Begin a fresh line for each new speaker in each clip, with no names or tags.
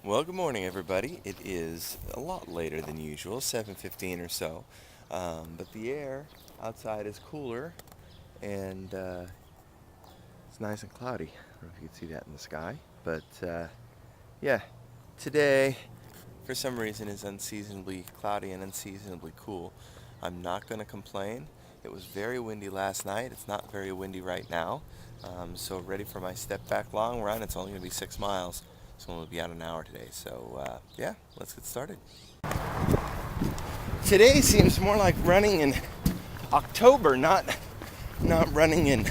Well, good morning, everybody. It is a lot later than usual, 7:15 or so, but the air outside is cooler and it's nice and cloudy. I don't know if you can see that in the sky, but yeah, today for some reason is unseasonably cloudy and unseasonably cool. I'm not going to complain. It was very windy last night. It's not very windy right now. So ready for my step back long run. It's only going to be 6 miles. So we'll be out an hour today. So yeah, let's get started. Today seems more like running in October, not running in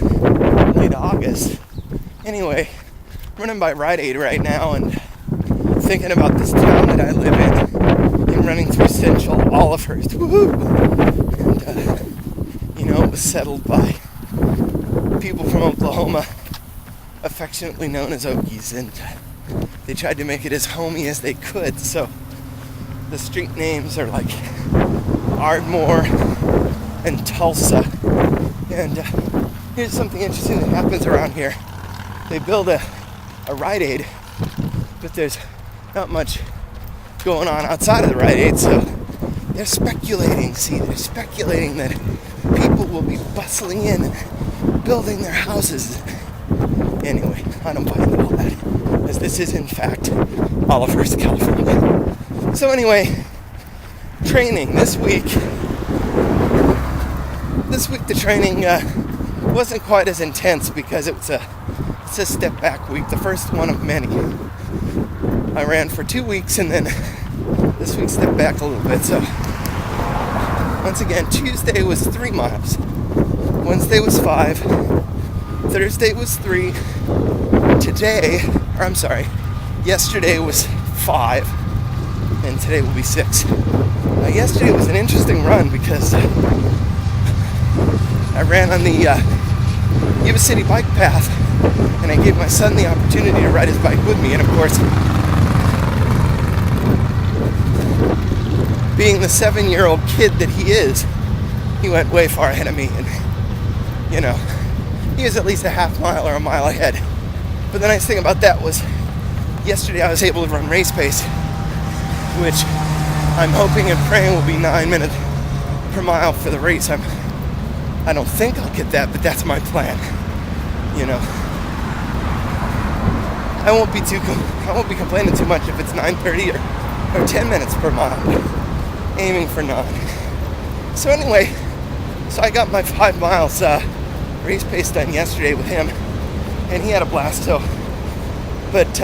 late August. Anyway, running by Rite Aid right now and thinking about this town that I live in. I'm running through Central Olivehurst. Woohoo! And it was settled by people from Oklahoma, affectionately known as Okies, and they tried to make it as homey as they could. So the street names are like Ardmore and Tulsa. And here's something interesting that happens around here. They build a Rite Aid, but there's not much going on outside of the Rite Aid, so they're speculating that people will be bustling in and building their houses. Anyway, I don't buy into all that, as this is in fact Olivehurst, California. So anyway, training this week. This week the training wasn't quite as intense because it's a step back week, the first one of many. I ran for 2 weeks and then this week stepped back a little bit. So once again, Tuesday was 3 miles, Wednesday was 5, Thursday was 3, yesterday was 5, and today will be 6. Yesterday was an interesting run because I ran on the Yuba City bike path, and I gave my son the opportunity to ride his bike with me, and of course, being the 7-year-old kid that he is, he went way far ahead of me, and he was at least a half mile or a mile ahead. But the nice thing about that was yesterday I was able to run race pace, which I'm hoping and praying will be 9 minutes per mile for the race. I don't think I'll get that, but that's my plan. I won't be complaining too much if it's 9:30 or 10 minutes per mile. Aiming for 9. So anyway, I got my 5 miles race pace done yesterday with him, and he had a blast. So, but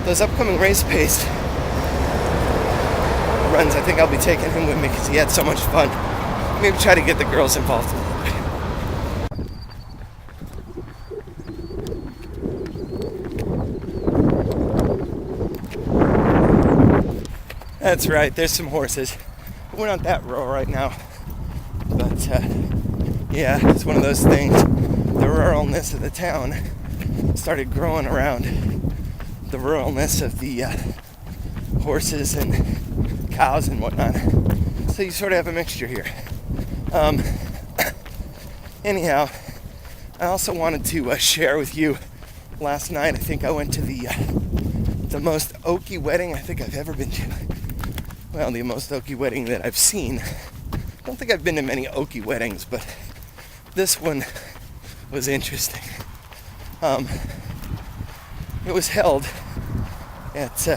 those upcoming race pace runs, I think I'll be taking him with me because he had so much fun. Maybe try to get the girls involved a little bit. That's right, there's some horses. We're not that rural right now, but yeah, it's one of those things. The ruralness of the town started growing around the ruralness of the horses and cows and whatnot. So you sort of have a mixture here. Anyhow, I also wanted to share with you. Last night, I think I went to the most Okie wedding I think I've ever been to. Well, the most Okie wedding that I've seen. I don't think I've been to many Okie weddings, but this one was interesting. It was held at,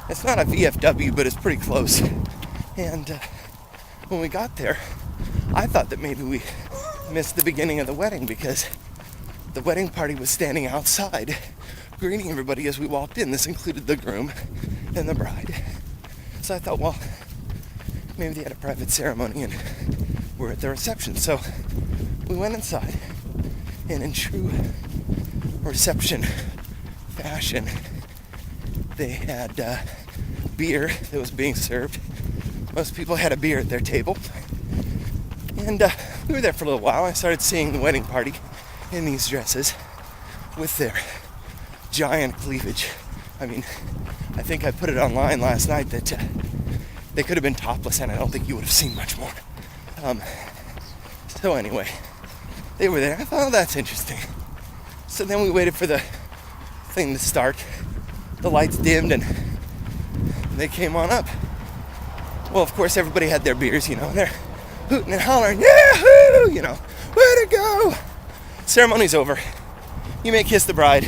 it's not a VFW, but it's pretty close. And when we got there, I thought that maybe we missed the beginning of the wedding because the wedding party was standing outside greeting everybody as we walked in. This included the groom and the bride. So I thought, well, maybe they had a private ceremony and we're at the reception. So we went inside, and in true reception fashion, they had beer that was being served. Most people had a beer at their table. And we were there for a little while. I started seeing the wedding party in these dresses with their giant cleavage. I mean, I think I put it online last night that they could have been topless, and I don't think you would have seen much more. So anyway, they were there. I thought, oh, that's interesting. So then we waited for the thing to start. the lights dimmed and they came on up. Well, of course, everybody had their beers, you know, and they're hooting and hollering, yahoo, you know, way to go. Ceremony's over. You may kiss the bride.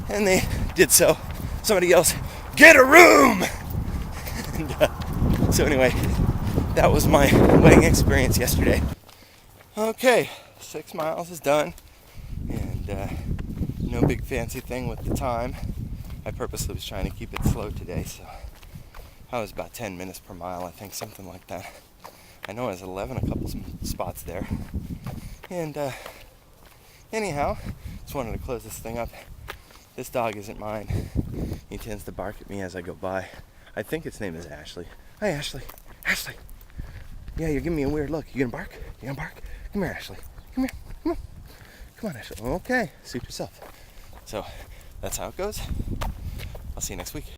And they did so. Somebody yells, get a room! And so anyway, that was my wedding experience yesterday. Okay, 6 miles is done. And no big fancy thing with the time. I purposely was trying to keep it slow today, so I was about 10 minutes per mile, I think, something like that. I know I was at 11 a couple spots there. And anyhow, just wanted to close this thing up. This dog isn't mine. He tends to bark at me as I go by. I think its name is Ashley. Hi, Ashley. Ashley. Yeah, you're giving me a weird look. You gonna bark? You gonna bark? Come here, Ashley. Come here. Come on. Come on, Ashley. Okay, suit yourself. So, that's how it goes. I'll see you next week.